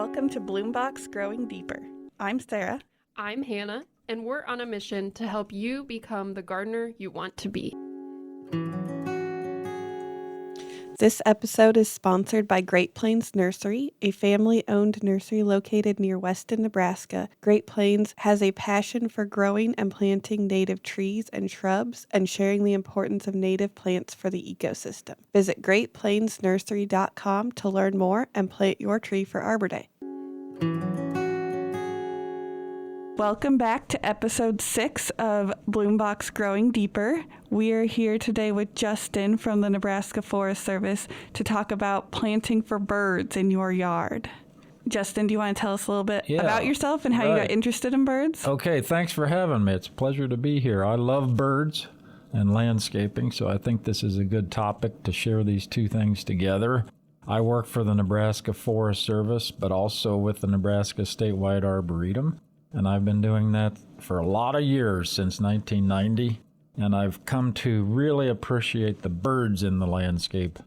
Welcome to Bloombox Growing Deeper. I'm Sarah. I'm Hannah, and we're on a mission to help you become the gardener you want to be. This episode is sponsored by Great Plains Nursery, a family-owned nursery located near Weston, Nebraska. Great Plains has a passion for growing and planting native trees and shrubs and sharing the importance of native plants for the ecosystem. Visit greatplainsnursery.com to learn more and plant your tree for Arbor Day. Welcome back to episode 6 of Bloombox Growing Deeper. We are here today with Justin from the Nebraska Forest Service to talk about planting for birds in your yard. Justin, do you want to tell us a little bit about yourself and how you got interested in birds? Okay, thanks for having me. It's a pleasure to be here. I love birds and landscaping, so I think this is a good topic to share these two things together. I work for the Nebraska Forest Service, but also with the Nebraska Statewide Arboretum. And I've been doing that for a lot of years, since 1990. And I've come to really appreciate the birds in the landscape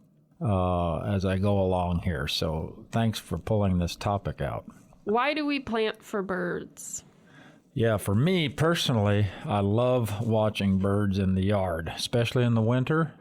as I go along here. So thanks for pulling this topic out. Why do we plant for birds? Yeah, for me personally, I love watching birds in the yard, especially in the winter.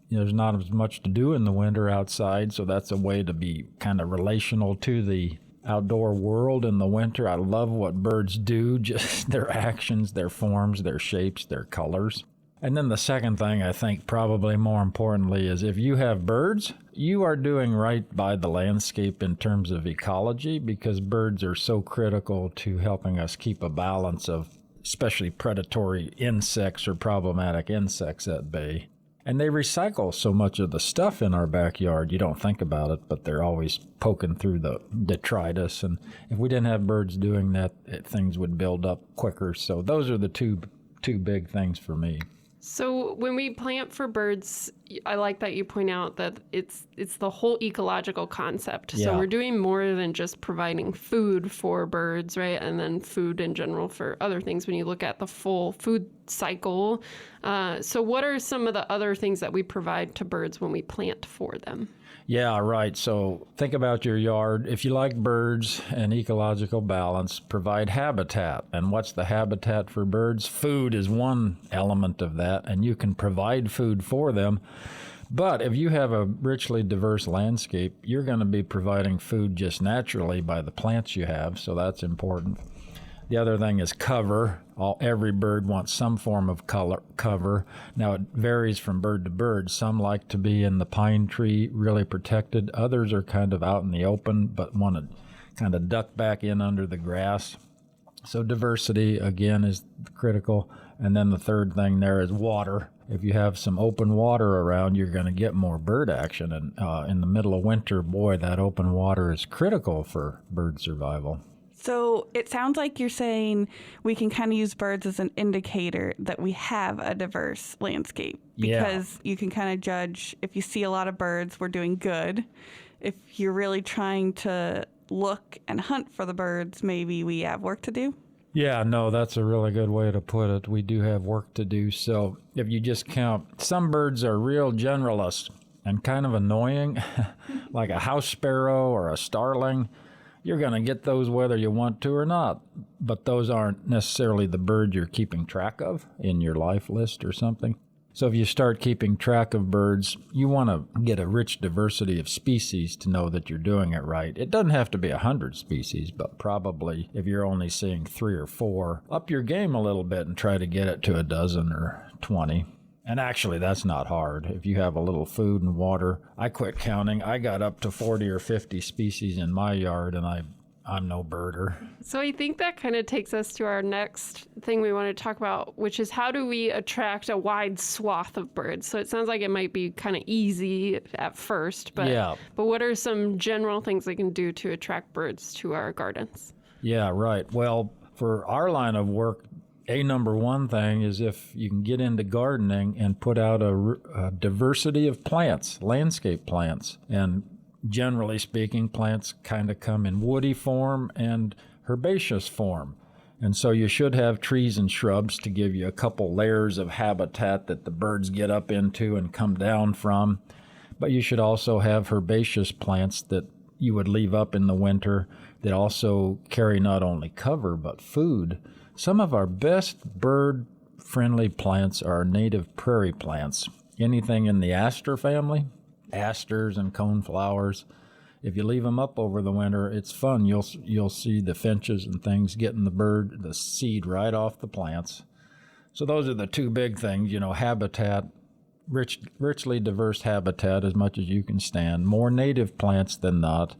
There's not as much to do in the winter outside, so that's a way to be kind of relational to the outdoor world in the winter. I love what birds do, just their actions, their forms, their shapes, their colors. And then the second thing, I think probably more importantly, is if you have birds, you are doing right by the landscape in terms of ecology, because birds are so critical to helping us keep a balance of especially predatory insects or problematic insects at bay. And they recycle so much of the stuff in our backyard. You don't think about it, but they're always poking through the detritus. And if we didn't have birds doing that, things would build up quicker. So those are the two big things for me. So when we plant for birds, I like that you point out that it's the whole ecological concept. Yeah. So we're doing more than just providing food for birds, right? And then food in general for other things when you look at the full food cycle. So what are some of the other things that we provide to birds when we plant for them? Yeah, right. So think about your yard. If you like birds and ecological balance, provide habitat. And what's the habitat for birds? Food is one element of that, and you can provide food for them. But if you have a richly diverse landscape, you're going to be providing food just naturally by the plants you have, so that's important. The other thing is cover. Every bird wants some form of cover. Now, it varies from bird to bird. Some like to be in the pine tree, really protected. Others are kind of out in the open, but want to kind of duck back in under the grass. So diversity, again, is critical. And then the third thing there is water. If you have some open water around, you're going to get more bird action. And in the middle of winter, boy, that open water is critical for bird survival. So it sounds like you're saying we can kind of use birds as an indicator that we have a diverse landscape, because you can kind of judge if you see a lot of birds, we're doing good. If you're really trying to look and hunt for the birds, maybe we have work to do. Yeah, no, that's a really good way to put it. We do have work to do. So if you just count, some birds are real generalists and kind of annoying, like a house sparrow or a starling. You're going to get those whether you want to or not, but those aren't necessarily the bird you're keeping track of in your life list or something. So if you start keeping track of birds, you want to get a rich diversity of species to know that you're doing it right. It doesn't have to be 100 species, but probably if you're only seeing 3 or 4, up your game a little bit and try to get it to a dozen or 20. And actually, that's not hard. If you have a little food and water, I quit counting. I got up to 40 or 50 species in my yard, and I'm no birder. So I think that kind of takes us to our next thing we want to talk about, which is how do we attract a wide swath of birds? So it sounds like it might be kind of easy at first, but what are some general things we can do to attract birds to our gardens? Yeah, right. Well, for our line of work, number one thing is if you can get into gardening and put out a diversity of plants, landscape plants. And generally speaking, plants kind of come in woody form and herbaceous form. And so you should have trees and shrubs to give you a couple layers of habitat that the birds get up into and come down from. But you should also have herbaceous plants that you would leave up in the winter that also carry not only cover but food. Some of our best bird-friendly plants are native prairie plants. Anything in the aster family, asters and coneflowers. If you leave them up over the winter, it's fun. You'll see the finches and things getting the seed right off the plants. So those are the two big things, habitat, richly diverse habitat as much as you can stand, more native plants than not,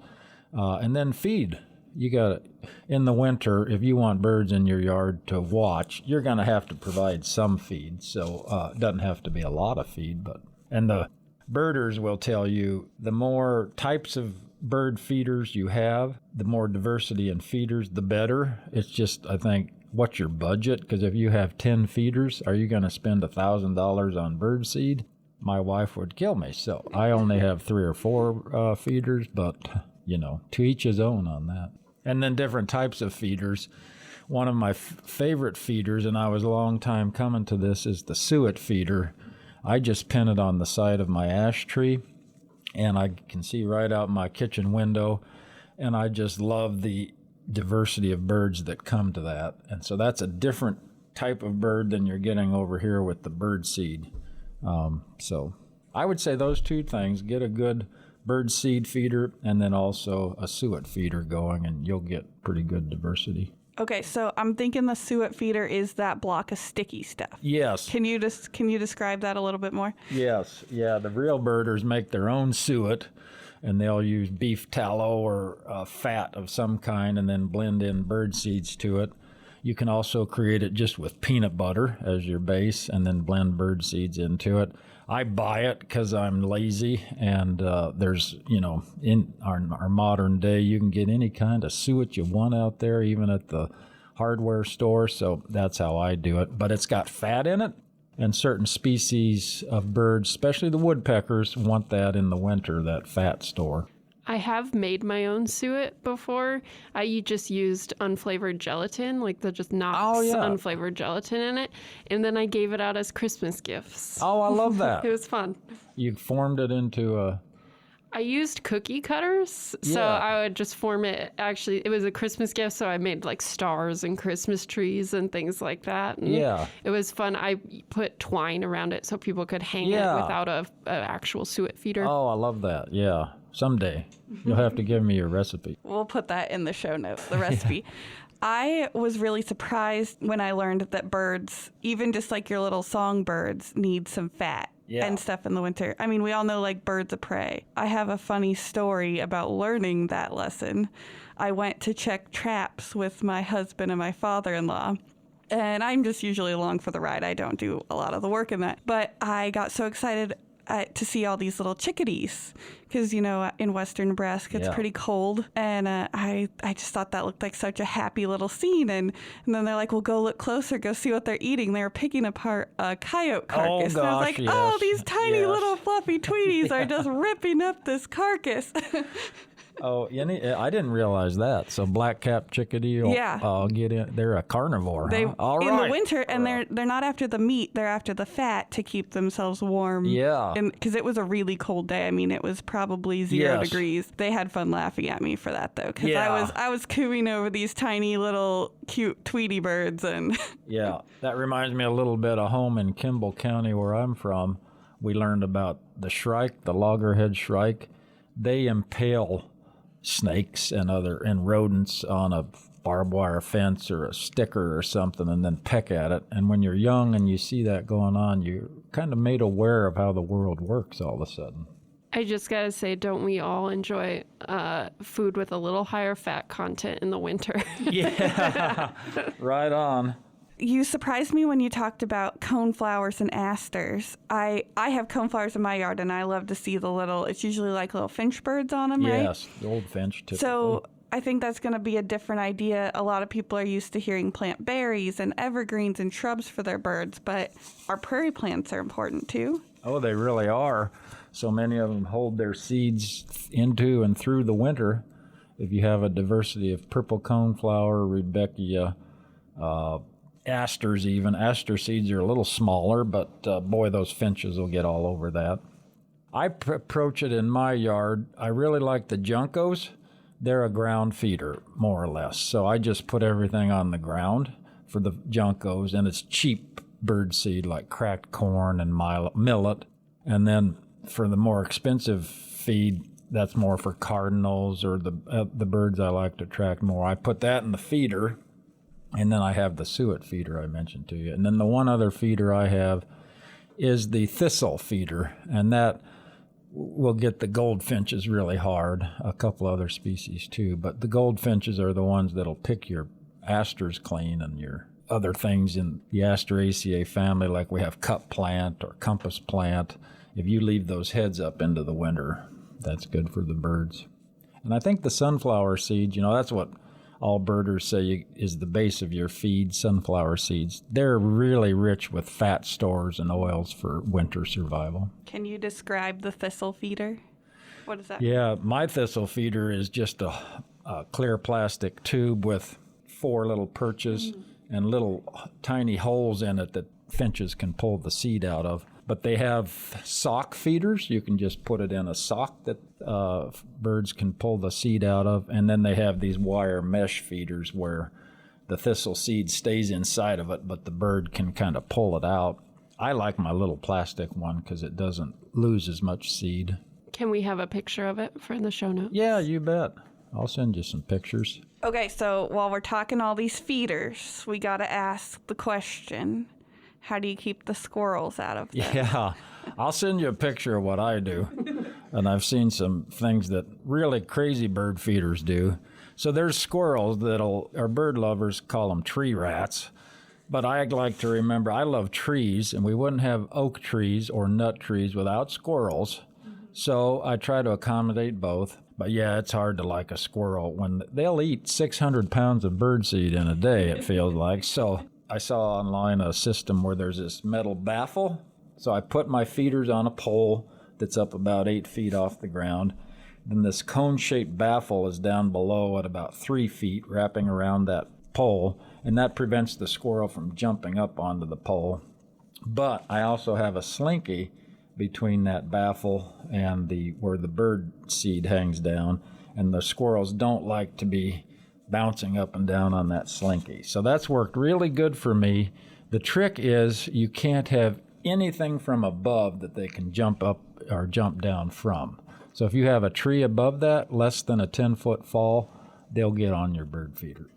and then feed. You got in the winter, if you want birds in your yard to watch, you're going to have to provide some feed. So it doesn't have to be a lot of feed, and the birders will tell you the more types of bird feeders you have, the more diversity in feeders, the better. It's just, I think, what's your budget? Because if you have 10 feeders, are you going to spend $1,000 on bird seed? My wife would kill me. So I only have 3 or 4 feeders, but, to each his own on that. And then different types of feeders. One of my favorite feeders, and I was a long time coming to this, is the suet feeder. I just pin it on the side of my ash tree, and I can see right out my kitchen window, and I just love the diversity of birds that come to that. And so that's a different type of bird than you're getting over here with the bird seed. So I would say those two things: get a good bird seed feeder and then also a suet feeder going, and you'll get pretty good diversity. Okay, so I'm thinking the suet feeder is that block of sticky stuff. Yes. Can you describe that a little bit more? Yes. Yeah, the real birders make their own suet, and they'll use beef tallow or fat of some kind and then blend in bird seeds to it. You can also create it just with peanut butter as your base and then blend bird seeds into it. I buy it because I'm lazy, and there's, in our modern day, you can get any kind of suet you want out there, even at the hardware store, so that's how I do it. But it's got fat in it, and certain species of birds, especially the woodpeckers, want that in the winter, that fat store. I have made my own suet before. I just used unflavored gelatin, like the just Knox unflavored gelatin in it, and then I gave it out as Christmas gifts. Oh, I love that. It was fun. You formed it into a... I used cookie cutters, so I would just form it. Actually, it was a Christmas gift, so I made like stars and Christmas trees and things like that. And it was fun. I put twine around it so people could hang it without a actual suet feeder. Oh, I love that. Yeah. Someday. You'll have to give me your recipe. We'll put that in the show notes, the recipe. I was really surprised when I learned that birds, even just like your little songbirds, need some fat and stuff in the winter. I mean, we all know like birds of prey. I have a funny story about learning that lesson. I went to check traps with my husband and my father-in-law. And I'm just usually along for the ride. I don't do a lot of the work in that. But I got so excited to see all these little chickadees because, in western Nebraska, it's pretty cold. And I just thought that looked like such a happy little scene. And then they're like, well, go look closer, go see what they're eating. They were picking apart a coyote carcass. Oh, gosh, and I was like, these tiny little fluffy tweeties are just ripping up this carcass. Oh, I didn't realize that. So black-capped chickadee will get in. They're a carnivore. All right. In the winter, and they're not after the meat. They're after the fat to keep themselves warm. Yeah. Because it was a really cold day. I mean, it was probably 0 degrees. They had fun laughing at me for that, though, because I was cooing over these tiny little cute Tweety birds. And yeah, that reminds me a little bit of home in Kimball County where I'm from. We learned about the shrike, the loggerhead shrike. They impale snakes and rodents on a barbed wire fence or a sticker or something and then peck at it. And when you're young and you see that going on, you're kind of made aware of how the world works all of a sudden. I just gotta say, don't we all enjoy food with a little higher fat content in the winter? Yeah, right on. You surprised me when you talked about coneflowers and asters. I have coneflowers in my yard, and I love to see it's usually like little finch birds on them, right? Yes, the old finch typically. So I think that's going to be a different idea. A lot of people are used to hearing plant berries and evergreens and shrubs for their birds, but our prairie plants are important too. Oh, they really are. So many of them hold their seeds into and through the winter. If you have a diversity of purple coneflower, rudbeckia, asters even. Aster seeds are a little smaller, but boy, those finches will get all over that. I approach it in my yard. I really like the juncos. They're a ground feeder, more or less. So I just put everything on the ground for the juncos, and it's cheap bird seed like cracked corn and millet. And then for the more expensive feed, that's more for cardinals or the birds I like to attract more. I put that in the feeder, and then I have the suet feeder I mentioned to you. And then the one other feeder I have is the thistle feeder, and that will get the goldfinches really hard, a couple other species too. But the goldfinches are the ones that'll pick your asters clean and your other things in the Asteraceae family, like we have cup plant or compass plant. If you leave those heads up into the winter, that's good for the birds. And I think the sunflower seeds, that's what all birders say is the base of your feed, sunflower seeds. They're really rich with fat stores and oils for winter survival. Can you describe the thistle feeder? What is that? Yeah, my thistle feeder is just a clear plastic tube with 4 little perches and little tiny holes in it that finches can pull the seed out of. But they have sock feeders. You can just put it in a sock that birds can pull the seed out of. And then they have these wire mesh feeders where the thistle seed stays inside of it, but the bird can kind of pull it out. I like my little plastic one because it doesn't lose as much seed. Can we have a picture of it for the show notes? Yeah, you bet. I'll send you some pictures. Okay, so while we're talking all these feeders, we got to ask the question, how do you keep the squirrels out of them? Yeah, I'll send you a picture of what I do. And I've seen some things that really crazy bird feeders do. So there's squirrels our bird lovers call them tree rats. But I like to remember, I love trees, and we wouldn't have oak trees or nut trees without squirrels. So I try to accommodate both. But yeah, it's hard to like a squirrel when they'll eat 600 pounds of birdseed in a day, it feels like. So I saw online a system where there's this metal baffle. So I put my feeders on a pole that's up about 8 feet off the ground. Then this cone-shaped baffle is down below at about 3 feet, wrapping around that pole, and that prevents the squirrel from jumping up onto the pole. But I also have a slinky between that baffle and where the bird seed hangs down, and the squirrels don't like to be bouncing up and down on that slinky. So that's worked really good for me. The trick is you can't have anything from above that they can jump up or jump down from. So if you have a tree above that, less than a 10-foot fall, they'll get on your bird feeder.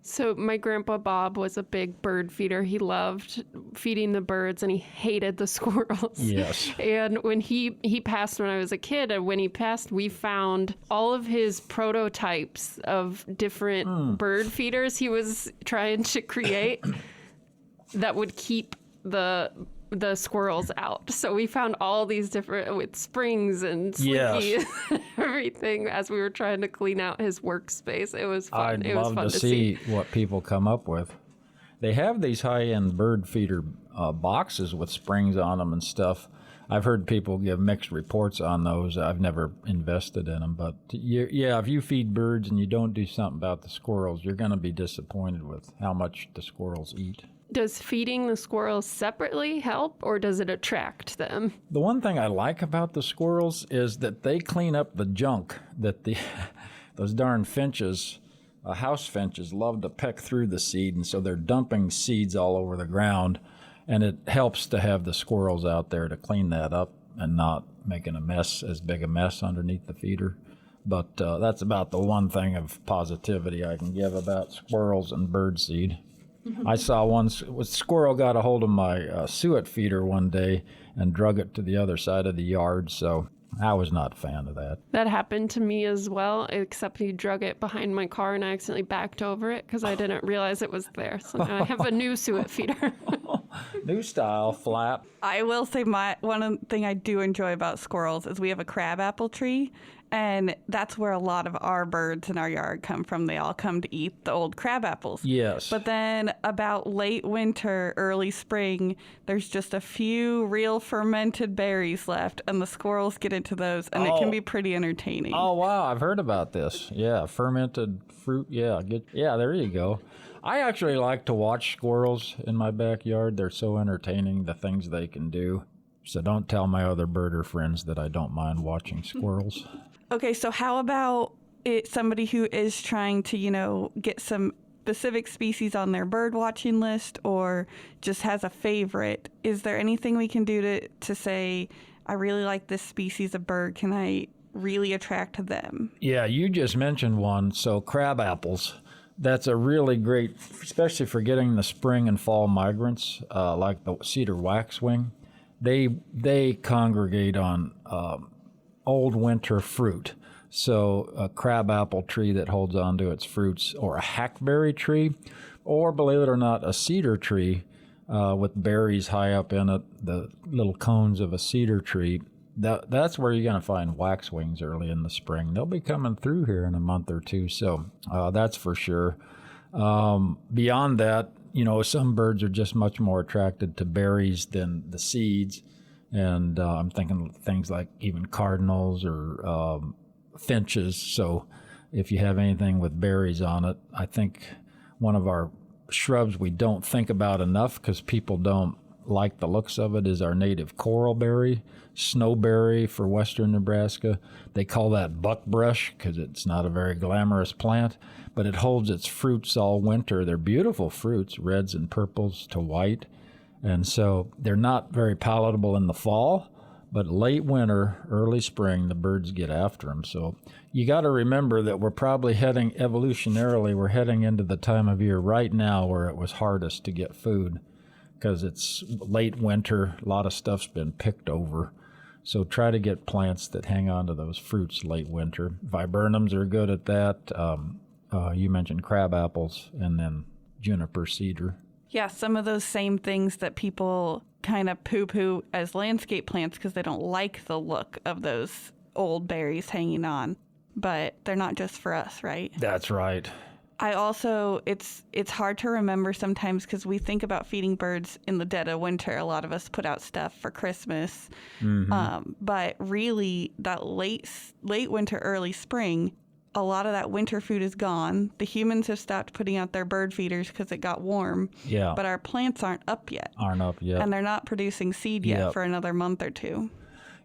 So my grandpa Bob was a big bird feeder. He loved feeding the birds, and he hated the squirrels. Yes. And when he passed when I was a kid, and when he passed, we found all of his prototypes of different bird feeders he was trying to create that would keep the squirrels out. So we found all these different with springs and slinky and everything as we were trying to clean out his workspace. It was fun. I'd love to see what people come up with. They have these high-end bird feeder boxes with springs on them and stuff. I've heard people give mixed reports on those. I've never invested in them. But yeah, if you feed birds and you don't do something about the squirrels, you're going to be disappointed with how much the squirrels eat. Does feeding the squirrels separately help, or does it attract them? The one thing I like about the squirrels is that they clean up the junk that those darn finches, house finches, love to peck through the seed, and so they're dumping seeds all over the ground, and it helps to have the squirrels out there to clean that up and not making as big a mess underneath the feeder. But that's about the one thing of positivity I can give about squirrels and birdseed. I saw one squirrel got a hold of my suet feeder one day and drug it to the other side of the yard, so I was not a fan of that. That happened to me as well, except he drug it behind my car and I accidentally backed over it because I didn't realize it was there. So now I have a new suet feeder. New style, flat. I will say one thing I do enjoy about squirrels is we have a crabapple tree, and that's where a lot of our birds in our yard come from. They all come to eat the old crab apples. Yes. But then about late winter, early spring, there's just a few real fermented berries left, and the squirrels get into those, and it can be pretty entertaining. Oh, wow. I've heard about this. Yeah, fermented fruit. Yeah, there you go. I actually like to watch squirrels in my backyard. They're so entertaining, the things they can do. So don't tell my other birder friends that I don't mind watching squirrels. Okay, so how about somebody who is trying to, get some specific species on their bird watching list or just has a favorite? Is there anything we can do to say, I really like this species of bird? Can I really attract them? Yeah, you just mentioned one. So crab apples. That's a really great, especially for getting the spring and fall migrants, like the cedar waxwing. They congregate on old winter fruit. So a crabapple tree that holds on to its fruits, or a hackberry tree, or believe it or not, a cedar tree with berries high up in it, the little cones of a cedar tree. That's where you're going to find waxwings early in the spring. They'll be coming through here in a month or two, so that's for sure. Beyond that, some birds are just much more attracted to berries than the seeds, and I'm thinking things like even cardinals or finches. So if you have anything with berries on it, I think one of our shrubs we don't think about enough because people don't like the looks of it is our native coralberry, snowberry for western Nebraska. They call that buckbrush because it's not a very glamorous plant, but it holds its fruits all winter. They're beautiful fruits, reds and purples to white, and so they're not very palatable in the fall. But late winter, early spring, the birds get after them. So you got to remember that we're probably evolutionarily, we're heading into the time of year right now where it was hardest to get food because it's late winter. A lot of stuff's been picked over. So try to get plants that hang on to those fruits late winter. Viburnums are good at that. You mentioned crab apples and then juniper cedar. Yeah, some of those same things that people kind of poo-poo as landscape plants because they don't like the look of those old berries hanging on. But they're not just for us, right? That's right. I also, it's hard to remember sometimes because we think about feeding birds in the dead of winter. A lot of us put out stuff for Christmas. Mm-hmm. But really, that late winter, early spring, a lot of that winter food is gone. The humans have stopped putting out their bird feeders because it got warm. Yeah. But our plants aren't up yet. And they're not producing seed yet for another month or two.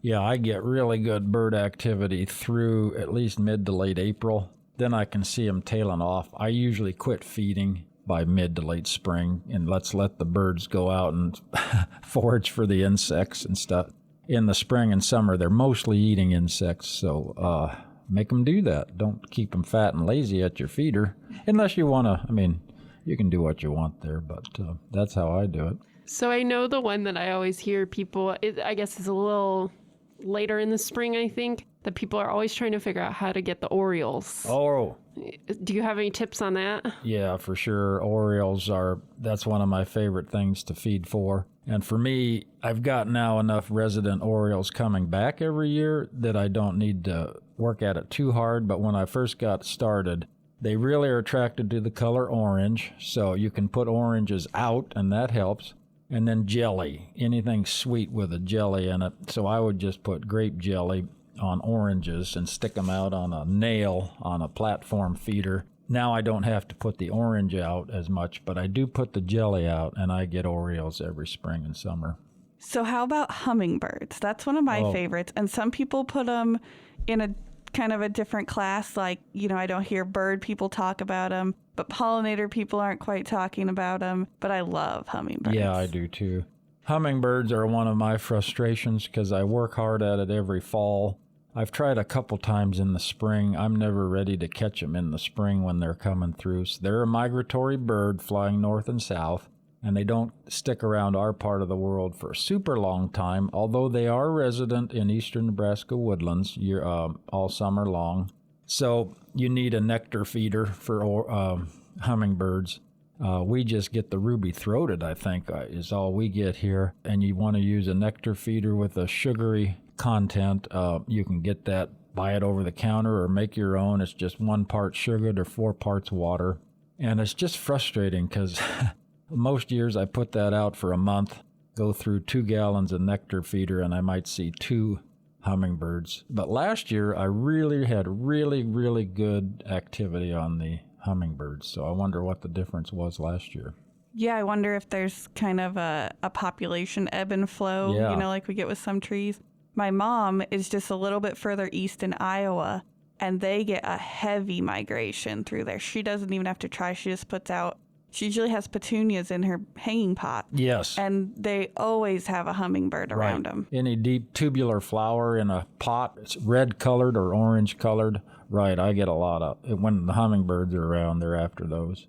Yeah, I get really good bird activity through at least mid to late April. Then I can see them tailing off. I usually quit feeding by mid to late spring, and let's let the birds go out and forage for the insects and stuff. In the spring and summer, they're mostly eating insects, so make them do that. Don't keep them fat and lazy at your feeder, unless you want to. You can do what you want there, but that's how I do it. So I know the one that I always hear people, I guess is a little later in the spring, I think, that people are always trying to figure out how to get the orioles. Oh. Do you have any tips on that? Yeah, for sure. Orioles that's one of my favorite things to feed for. And for me, I've got now enough resident orioles coming back every year that I don't need to work at it too hard. But when I first got started, they really are attracted to the color orange. So you can put oranges out, and that helps. And then jelly, anything sweet with a jelly in it. So I would just put grape jelly on oranges and stick them out on a nail on a platform feeder. Now I don't have to put the orange out as much, but I do put the jelly out, and I get orioles every spring and summer. So how about hummingbirds? That's one of my favorites. And some people put them in a kind of a different class. Like, I don't hear bird people talk about them, but pollinator people aren't quite talking about them. But I love hummingbirds. Yeah, I do too. Hummingbirds are one of my frustrations because I work hard at it every fall. I've tried a couple times in the spring. I'm never ready to catch them in the spring when they're coming through. So they're a migratory bird flying north and south, and they don't stick around our part of the world for a super long time, although they are resident in eastern Nebraska woodlands all summer long. So you need a nectar feeder for hummingbirds. We just get the ruby-throated, I think, is all we get here. And you want to use a nectar feeder with a sugary content. You can get that, buy it over the counter, or make your own. It's just 1 part sugar to 4 parts water. And it's just frustrating because most years I put that out for a month, go through 2 gallons of nectar feeder, and I might see 2 hummingbirds. But last year I really had really good activity on the hummingbirds. So I wonder what the difference was last year. Yeah, I wonder if there's kind of a population ebb and flow, like we get with some trees. My mom is just a little bit further east in Iowa, and they get a heavy migration through there. She doesn't even have to try. She just puts out, she usually has petunias in her hanging pot. Yes. And they always have a hummingbird around them. Any deep tubular flower in a pot, it's red colored or orange colored. Right, I get a lot of, when the hummingbirds are around, they're after those.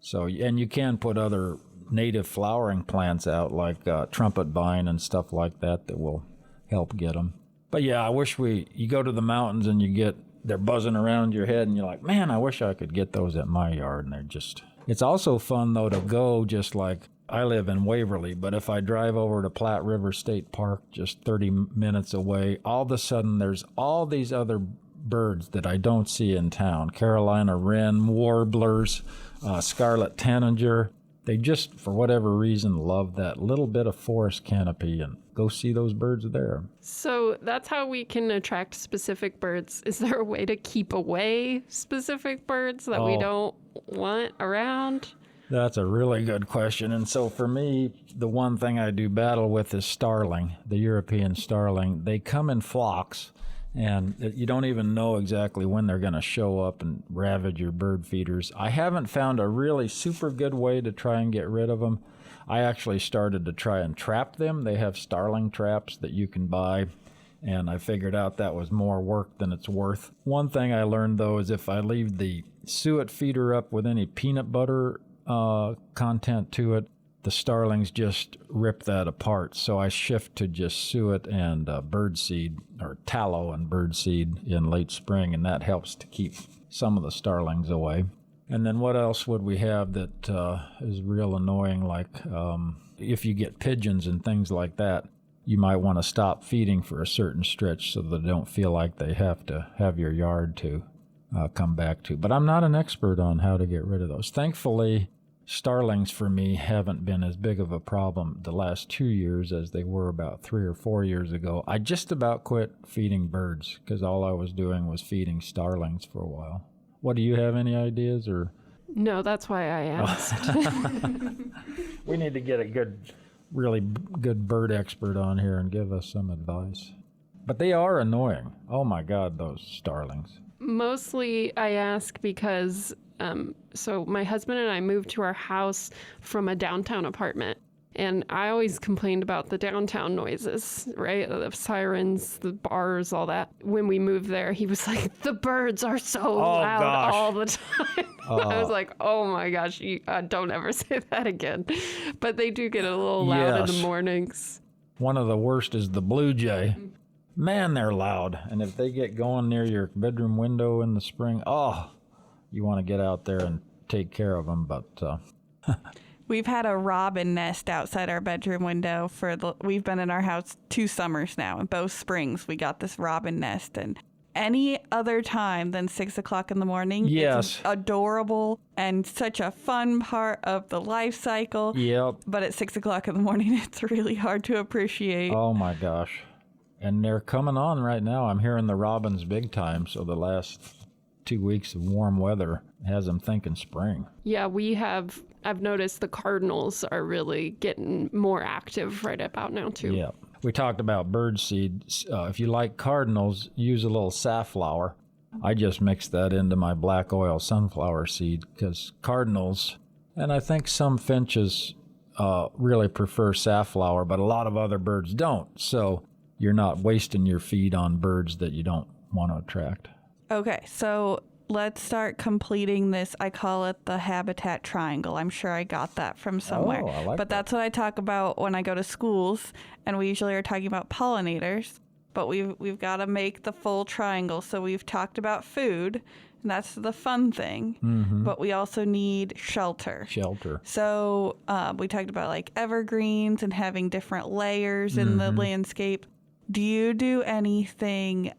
So, and you can put other native flowering plants out like trumpet vine and stuff like that will help get them. But yeah, I wish you go to the mountains and they're buzzing around your head and you're like, man, I wish I could get those at my yard. And it's also fun though to go, just like I live in Waverly, but if I drive over to Platte River State Park, just 30 minutes away, all of a sudden there's all these other birds that I don't see in town. Carolina wren, warblers, scarlet tanager. They just, for whatever reason, love that little bit of forest canopy, and go see those birds there. So that's how we can attract specific birds. Is there a way to keep away specific birds that we don't want around? That's a really good question. And so for me, the one thing I do battle with is starling, the European starling. They come in flocks, and you don't even know exactly when they're going to show up and ravage your bird feeders. I haven't found a really super good way to try and get rid of them. I actually started to try and trap them. They have starling traps that you can buy, and I figured out that was more work than it's worth. One thing I learned, though, is if I leave the suet feeder up with any peanut butter content to it, the starlings just rip that apart. So I shift to just suet and birdseed, or tallow and birdseed in late spring, and that helps to keep some of the starlings away. And then what else would we have that is real annoying? Like if you get pigeons and things like that, you might want to stop feeding for a certain stretch so they don't feel like they have to have your yard to come back to. But I'm not an expert on how to get rid of those. Thankfully, starlings for me haven't been as big of a problem the last 2 years as they were about 3 or 4 years ago. I just about quit feeding birds because all I was doing was feeding starlings for a while. What, do you have any ideas? Or No, that's why I asked. We need to get a really good bird expert on here and give us some advice. But they are annoying. Oh my God, those starlings. Mostly I ask because so my husband and I moved to our house from a downtown apartment, and I always complained about the downtown noises, right? The sirens, the bars, all that. When we moved there, he was like, the birds are so loud all the time. I was like, oh my gosh, don't ever say that again. But they do get a little loud in the mornings. One of the worst is the blue jay. Man, they're loud. And if they get going near your bedroom window in the spring, you want to get out there and take care of them. But we've had a robin nest outside our bedroom window we've been in our house 2 summers now. And both springs, we got this robin nest. And any other time than 6 o'clock in the morning, it's adorable and such a fun part of the life cycle. Yep. But at 6 o'clock in the morning, it's really hard to appreciate. Oh my gosh. And they're coming on right now. I'm hearing the robins big time. So the last 2 weeks of warm weather has them thinking spring. Yeah, I've noticed the cardinals are really getting more active right about now too. Yeah. We talked about birdseed. If you like cardinals, use a little safflower. I just mix that into my black oil sunflower seed because cardinals, and I think some finches really prefer safflower, but a lot of other birds don't. So you're not wasting your feed on birds that you don't want to attract. Okay, so let's start completing this. I call it the habitat triangle. I'm sure I got that from somewhere. Oh, I like but that's what I talk about when I go to schools, and we usually are talking about pollinators. But we've got to make the full triangle. So we've talked about food, and that's the fun thing. Mm-hmm. But we also need shelter. So we talked about like evergreens and having different layers in the landscape. Do you do anything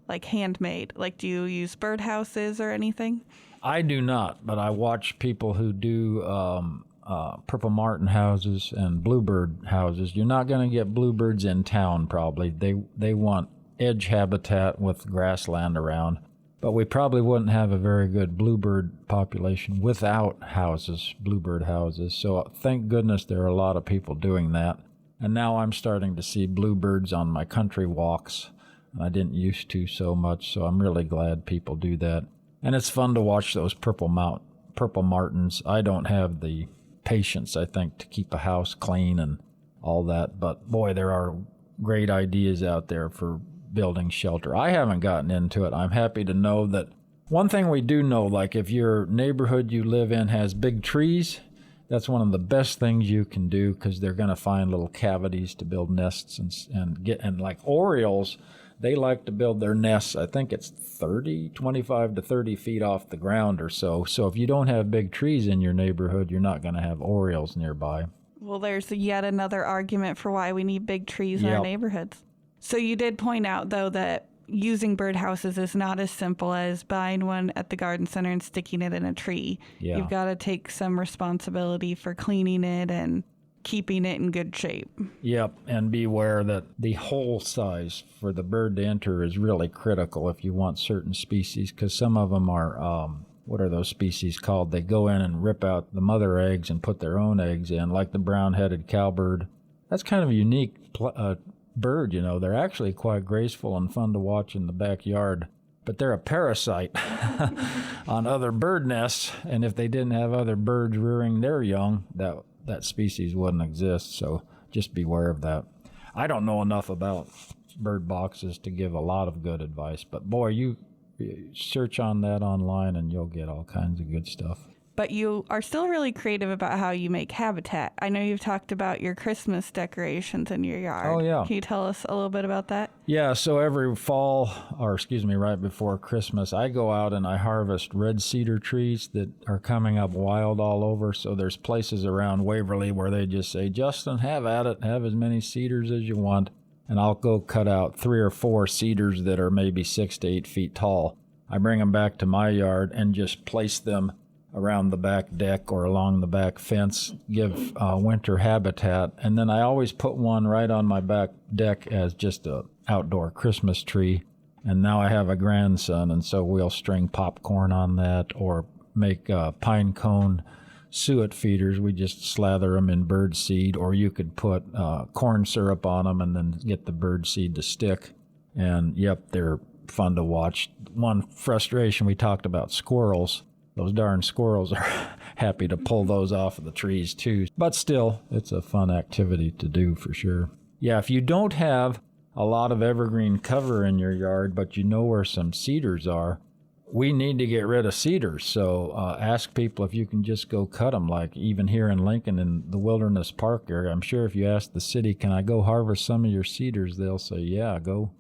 like handmade? Like, do you use birdhouses or anything? I do not, but I watch people who do purple martin houses and bluebird houses. You're not going to get bluebirds in town probably. They want edge habitat with grassland around. But we probably wouldn't have a very good bluebird population without houses, bluebird houses. So thank goodness there are a lot of people doing that. And now I'm starting to see bluebirds on my country walks. I didn't used to so much, so I'm really glad people do that. And it's fun to watch those purple martins. I don't have the patience, I think, to keep a house clean and all that. But boy, there are great ideas out there for building shelter. I haven't gotten into it. I'm happy to know that one thing we do know, like if your neighborhood you live in has big trees, that's one of the best things you can do, because they're going to find little cavities to build nests and like orioles, they like to build their nests, I think it's 25 to 30 feet off the ground or so. So if you don't have big trees in your neighborhood, you're not going to have orioles nearby. Well, there's yet another argument for why we need big trees in our neighborhoods. So you did point out, though, that using birdhouses is not as simple as buying one at the garden center and sticking it in a tree. Yeah. You've got to take some responsibility for cleaning it and keeping it in good shape. Yep, and beware that the hole size for the bird to enter is really critical if you want certain species, because some of them are, what are those species called? They go in and rip out the mother eggs and put their own eggs in, like the brown-headed cowbird. That's kind of a unique bird, you know. They're actually quite graceful and fun to watch in the backyard, but they're a parasite on other bird nests, and if they didn't have other birds rearing their young, that species wouldn't exist, so just beware of that. I don't know enough about bird boxes to give a lot of good advice, but boy, you search on that online and you'll get all kinds of good stuff. But you are still really creative about how you make habitat. I know you've talked about your Christmas decorations in your yard. Oh, yeah. Can you tell us a little bit about that? Yeah, so every fall, right before Christmas, I go out and I harvest red cedar trees that are coming up wild all over. So there's places around Waverly where they just say, Justin, have at it, have as many cedars as you want. And I'll go cut out 3 or 4 cedars that are maybe 6 to 8 feet tall. I bring them back to my yard and just place them around the back deck or along the back fence, give winter habitat. And then I always put one right on my back deck as just a outdoor Christmas tree. And now I have a grandson, and so we'll string popcorn on that or make pine cone suet feeders. We just slather them in bird seed, or you could put corn syrup on them and then get the bird seed to stick. And yep, they're fun to watch. One frustration, we talked about squirrels. Those darn squirrels are happy to pull those off of the trees too. But still, it's a fun activity to do for sure. Yeah, if you don't have a lot of evergreen cover in your yard, but you know where some cedars are, we need to get rid of cedars. So ask people if you can just go cut them, like even here in Lincoln in the Wilderness Park area. I'm sure if you ask the city, can I go harvest some of your cedars, they'll say, yeah, go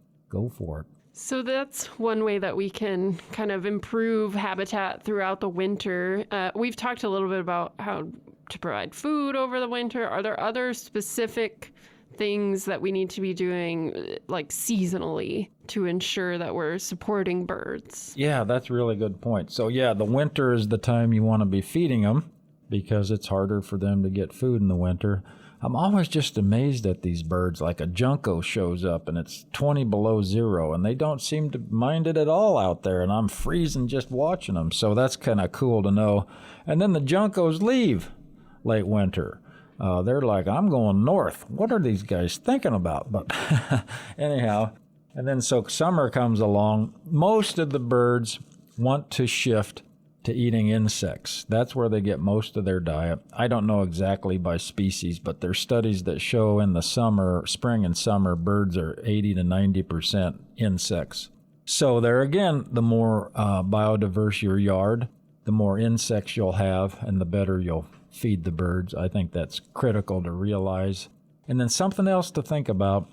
for it. So that's one way that we can kind of improve habitat throughout the winter. We've talked a little bit about how to provide food over the winter. Are there other specific things that we need to be doing, like seasonally, to ensure that we're supporting birds? Yeah, that's a really good point. So yeah, the winter is the time you want to be feeding them because it's harder for them to get food in the winter. I'm always just amazed at these birds. Like a junco shows up and it's 20 below zero and they don't seem to mind it at all out there, and I'm freezing just watching them. So that's kind of cool to know. And then the juncos leave late winter. They're like, I'm going north. What are these guys thinking about? But anyhow, and then so summer comes along. Most of the birds want to shift to eating insects. That's where they get most of their diet. I don't know exactly by species, but there's studies that show in the summer, spring and summer, birds are 80 to 90% insects. So there again, the more biodiverse your yard, the more insects you'll have and the better you'll feed the birds. I think that's critical to realize. And then something else to think about.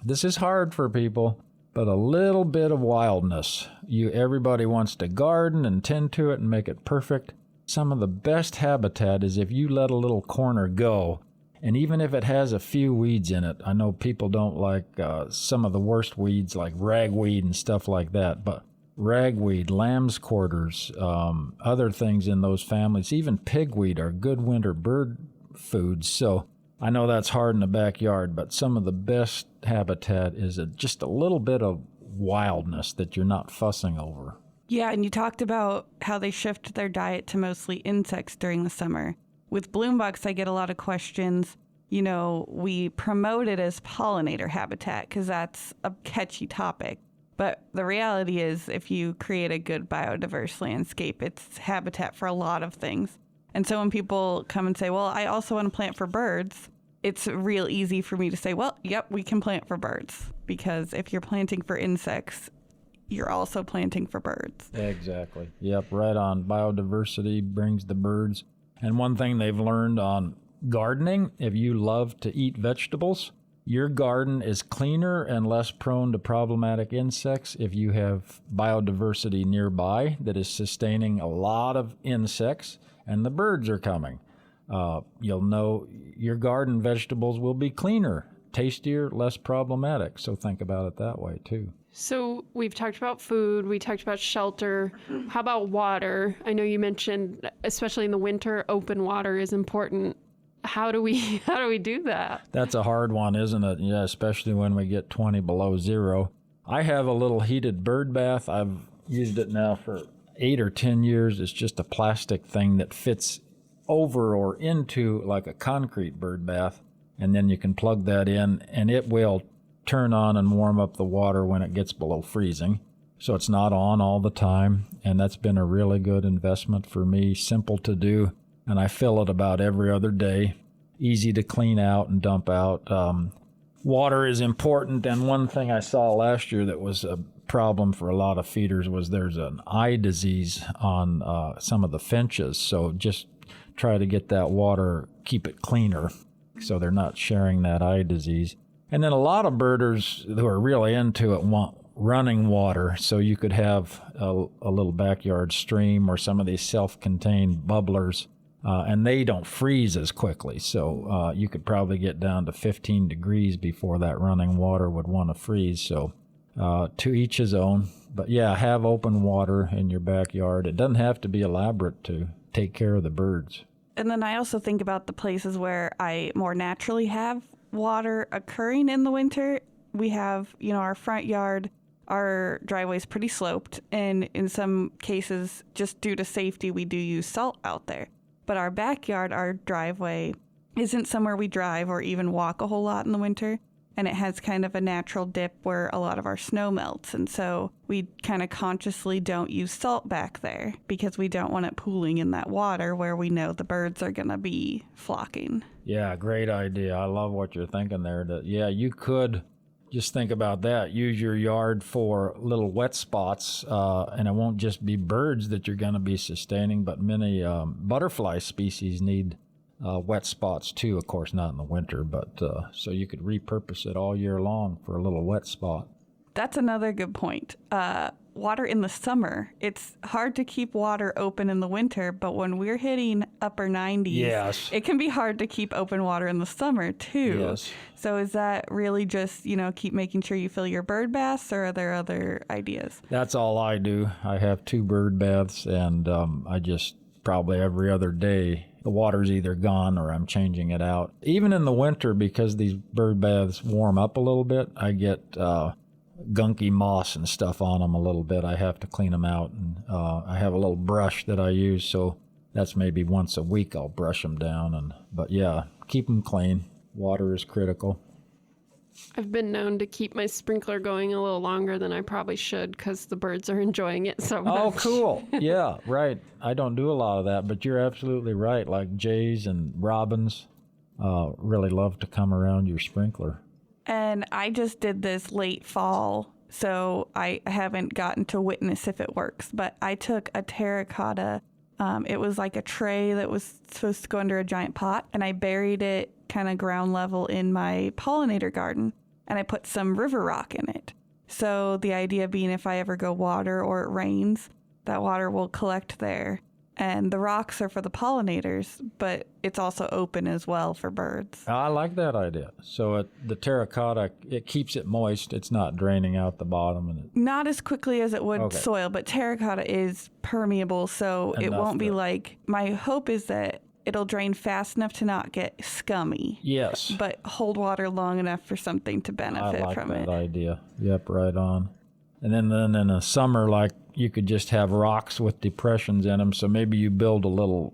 This is hard for people, but a little bit of wildness. Everybody wants to garden and tend to it and make it perfect. Some of the best habitat is if you let a little corner go, and even if it has a few weeds in it. I know people don't like some of the worst weeds like ragweed and stuff like that, but ragweed, lamb's quarters, other things in those families, even pigweed are good winter bird foods. So I know that's hard in the backyard, but some of the best habitat is just a little bit of wildness that you're not fussing over. Yeah, and you talked about how they shift their diet to mostly insects during the summer. With bloombucks, I get a lot of questions. You know, we promote it as pollinator habitat because that's a catchy topic. But the reality is, if you create a good biodiverse landscape, it's habitat for a lot of things. And so when people come and say, well, I also want to plant for birds, it's real easy for me to say, well, yep, we can plant for birds. Because if you're planting for insects, you're also planting for birds. Exactly. Yep, right on. Biodiversity brings the birds. And one thing they've learned on gardening, if you love to eat vegetables, your garden is cleaner and less prone to problematic insects if you have biodiversity nearby that is sustaining a lot of insects and the birds are coming. You'll know your garden vegetables will be cleaner, tastier, less problematic. So think about it that way too. So we've talked about food, we talked about shelter. How about water? I know you mentioned, especially in the winter, open water is important. How do we do that? That's a hard one, isn't it? Yeah, especially when we get 20 below zero. I have a little heated bird bath. I've used it now for 8 or 10 years. It's just a plastic thing that fits over or into like a concrete bird bath. And then you can plug that in and it will turn on and warm up the water when it gets below freezing. So it's not on all the time. And that's been a really good investment for me. Simple to do. And I fill it about every other day. Easy to clean out and dump out. Water is important. And one thing I saw last year that was a problem for a lot of feeders was there's an eye disease on some of the finches. So just try to get that water, keep it cleaner so they're not sharing that eye disease. And then a lot of birders who are really into it want running water, so you could have a little backyard stream or some of these self-contained bubblers, and they don't freeze as quickly. So you could probably get down to 15 degrees before that running water would want to freeze. So to each his own. But yeah, have open water in your backyard. It doesn't have to be elaborate to take care of the birds. And then I also think about the places where I more naturally have water occurring in the winter. We have, our front yard, our driveway's pretty sloped, and in some cases, just due to safety, we do use salt out there. But our backyard, our driveway, isn't somewhere we drive or even walk a whole lot in the winter, and it has kind of a natural dip where a lot of our snow melts, and so we kind of consciously don't use salt back there because we don't want it pooling in that water where we know the birds are going to be flocking. Yeah, great idea. I love what you're thinking there. You could just think about that. Use your yard for little wet spots, and it won't just be birds that you're going to be sustaining, but many butterfly species need wet spots too. Of course, not in the winter, but so you could repurpose it all year long for a little wet spot. That's another good point. Water in the summer, it's hard to keep water open in the winter, but when we're hitting upper 90s, yes, it can be hard to keep open water in the summer too. Yes. So is that really just, keep making sure you fill your bird baths, or are there other ideas? That's all I do. I have 2 bird baths, and I just probably every other day the water's either gone or I'm changing it out. Even in the winter, because these bird baths warm up a little bit, I get gunky moss and stuff on them a little bit. I have to clean them out, and I have a little brush that I use, so that's maybe once a week I'll brush them down. But yeah, keep them clean. Water is critical. I've been known to keep my sprinkler going a little longer than I probably should because the birds are enjoying it so much. Oh, cool. Yeah, right. I don't do a lot of that, but you're absolutely right. Like jays and robins really love to come around your sprinkler. And I just did this late fall, so I haven't gotten to witness if it works. But I took a terracotta. It was like a tray that was supposed to go under a giant pot, and I buried it kind of ground level in my pollinator garden, and I put some river rock in it. So the idea being if I ever go water or it rains, that water will collect there. And the rocks are for the pollinators, but it's also open as well for birds. I like that idea. So the terracotta, it keeps it moist. It's not draining out the bottom. Not as quickly as it would soil, but terracotta is permeable, so it won't be like... My hope is that it'll drain fast enough to not get scummy. Yes. But hold water long enough for something to benefit from it. I like that idea. Yep, right on. And then in the summer, like, you could just have rocks with depressions in them. So maybe you build a little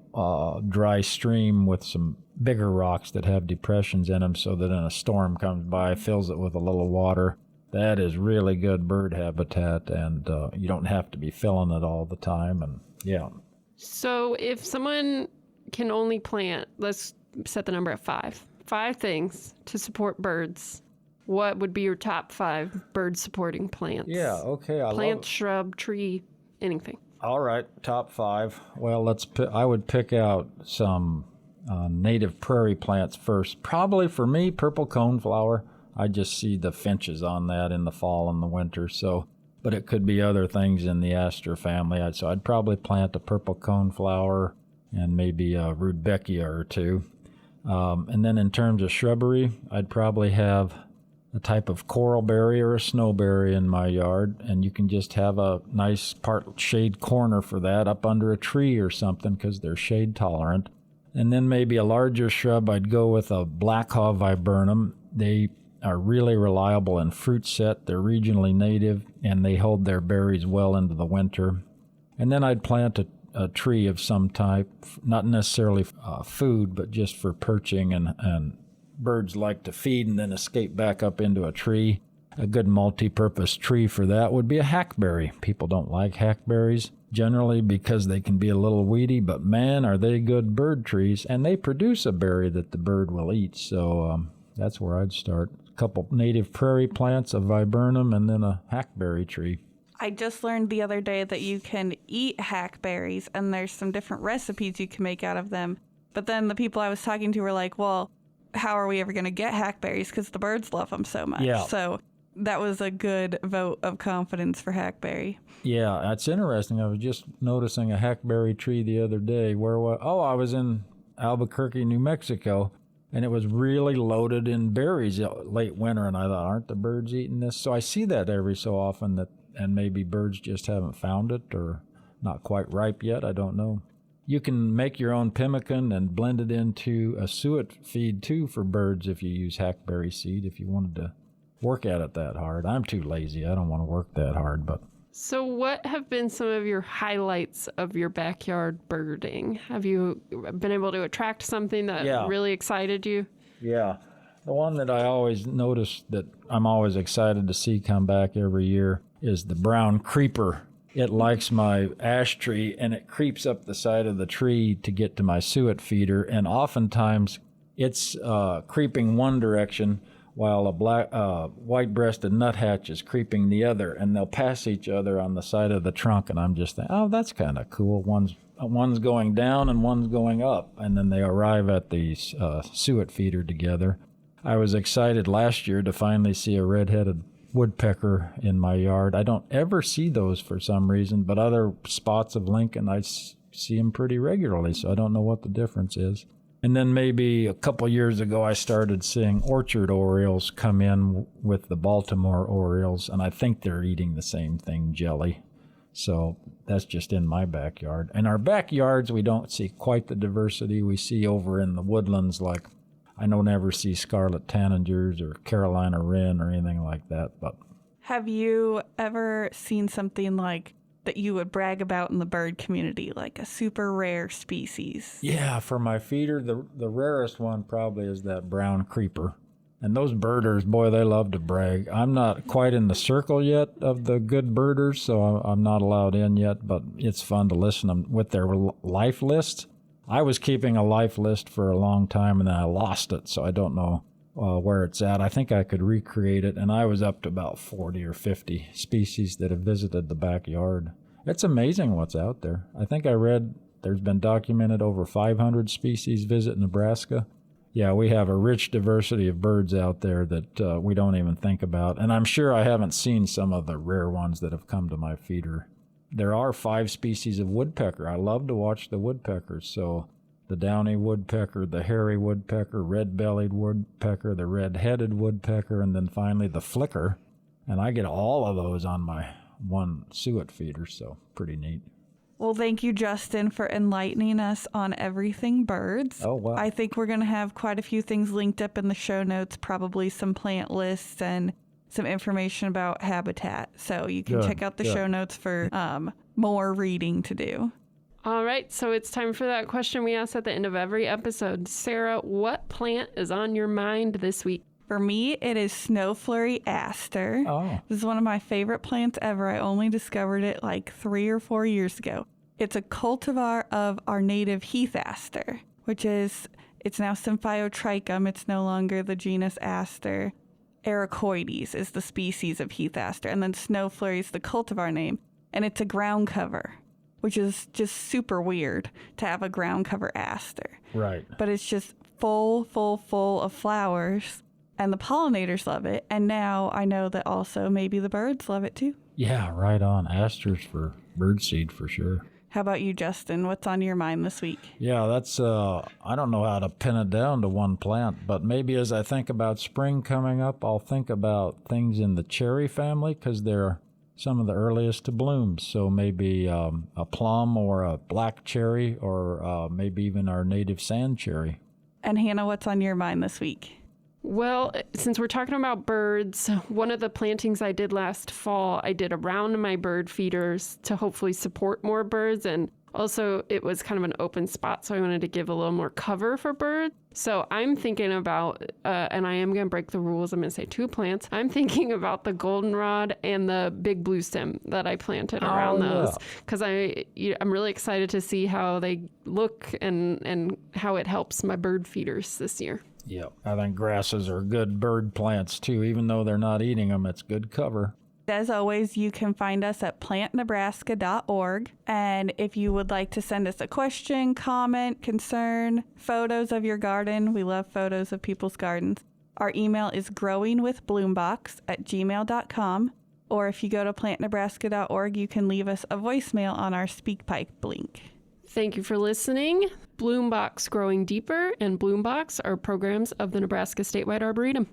dry stream with some bigger rocks that have depressions in them so that in a storm comes by, fills it with a little water. That is really good bird habitat, and you don't have to be filling it all the time. And yeah. So if someone can only plant, let's set the number at 5 things to support birds, what would be your top 5 bird supporting plants? Yeah, okay. Plant, shrub, tree, anything. All right, top 5. Well, I would pick out some native prairie plants first. Probably for me, purple coneflower. I just see the finches on that in the fall and the winter. So, but it could be other things in the aster family. So I'd probably plant a purple coneflower and maybe a rudbeckia or 2. And then in terms of shrubbery, I'd probably have a type of coralberry or a snowberry in my yard, and you can just have a nice part shade corner for that up under a tree or something because they're shade tolerant. And then maybe a larger shrub, I'd go with a black haw viburnum. They are really reliable in fruit set. They're regionally native, and they hold their berries well into the winter. And then I'd plant a tree of some type, not necessarily food, but just for perching, and birds like to feed and then escape back up into a tree. A good multi-purpose tree for that would be a hackberry. People don't like hackberries generally because they can be a little weedy, but man, are they good bird trees, and they produce a berry that the bird will eat. So that's where I'd start. A couple native prairie plants, a viburnum, and then a hackberry tree. I just learned the other day that you can eat hackberries, and there's some different recipes you can make out of them. But then the people I was talking to were like, well, how are we ever going to get hackberries because the birds love them so much? Yeah. So that was a good vote of confidence for hackberry. Yeah, that's interesting. I was just noticing a hackberry tree the other day. I was in Albuquerque, New Mexico, and it was really loaded in berries late winter, and I thought, aren't the birds eating this? So I see that every so often, and maybe birds just haven't found it or not quite ripe yet. I don't know. You can make your own pemmican and blend it into a suet feed, too, for birds if you use hackberry seed, if you wanted to work at it that hard. I'm too lazy. I don't want to work that hard. But So what have been some of your highlights of your backyard birding? Have you been able to attract something that really excited you? Yeah. The one that I always notice that I'm always excited to see come back every year is the brown creeper. It likes my ash tree, and it creeps up the side of the tree to get to my suet feeder, and oftentimes it's creeping one direction while a white-breasted nuthatch is creeping the other, and they'll pass each other on the side of the trunk, and I'm just thinking, oh, that's kind of cool. One's going down and one's going up, and then they arrive at the suet feeder together. I was excited last year to finally see a red-headed woodpecker in my yard. I don't ever see those for some reason, but other spots of Lincoln, I see them pretty regularly, so I don't know what the difference is. And then maybe a couple years ago, I started seeing orchard orioles come in with the Baltimore orioles, and I think they're eating the same thing, jelly. So that's just in my backyard. In our backyards, we don't see quite the diversity we see over in the woodlands, like I don't ever see scarlet tanagers or Carolina wren or anything like that. But have you ever seen something like that you would brag about in the bird community, like a super rare species? Yeah, for my feeder, the rarest one probably is that brown creeper. And those birders, boy, they love to brag. I'm not quite in the circle yet of the good birders, so I'm not allowed in yet, but it's fun to listen to them with their life list. I was keeping a life list for a long time, and then I lost it, so I don't know where it's at. I think I could recreate it, and I was up to about 40 or 50 species that have visited the backyard. It's amazing what's out there. I think I read there's been documented over 500 species visit Nebraska. Yeah, we have a rich diversity of birds out there that we don't even think about, and I'm sure I haven't seen some of the rare ones that have come to my feeder. There are 5 species of woodpecker. I love to watch the woodpeckers. So the downy woodpecker, the hairy woodpecker, red-bellied woodpecker, the red-headed woodpecker, and then finally the flicker. And I get all of those on my one suet feeder, so pretty neat. Well, thank you, Justin, for enlightening us on everything birds. Oh, wow. I think we're going to have quite a few things linked up in the show notes, probably some plant lists and some information about habitat. So you can check out the show notes for more reading to do. All right, so it's time for that question we ask at the end of every episode. Sarah, what plant is on your mind this week? For me, it is snowflurry aster. Oh. This is one of my favorite plants ever. I only discovered it like 3 or 4 years ago. It's a cultivar of our native heath aster, it's now Symphyotrichum. It's no longer the genus aster. Ericoides is the species of heath aster, and then snowflurry is the cultivar name. And it's a ground cover, which is just super weird to have a ground cover aster. Right. But it's just full of flowers. And the pollinators love it. And now I know that also maybe the birds love it too. Yeah, right on. Asters for birdseed for sure. How about you, Justin? What's on your mind this week? Yeah, that's, I don't know how to pin it down to one plant, but maybe as I think about spring coming up, I'll think about things in the cherry family because they're some of the earliest to bloom. So maybe a plum or a black cherry or maybe even our native sand cherry. And Hannah, what's on your mind this week? Well, since we're talking about birds, one of the plantings I did last fall, I did around my bird feeders to hopefully support more birds. And also it was kind of an open spot, so I wanted to give a little more cover for birds. So I'm thinking about, and I am going to break the rules, I'm going to say 2 plants. I'm thinking about the goldenrod and the big blue stem that I planted around those. Because I'm really excited to see how they look and how it helps my bird feeders this year. Yeah, I think grasses are good bird plants too. Even though they're not eating them, it's good cover. As always, you can find us at plantnebraska.org. And if you would like to send us a question, comment, concern, photos of your garden, we love photos of people's gardens. Our email is growingwithbloombox@gmail.com. Or if you go to plantnebraska.org, you can leave us a voicemail on our SpeakPipe link. Thank you for listening. Bloombox Growing Deeper and Bloombox are programs of the Nebraska Statewide Arboretum.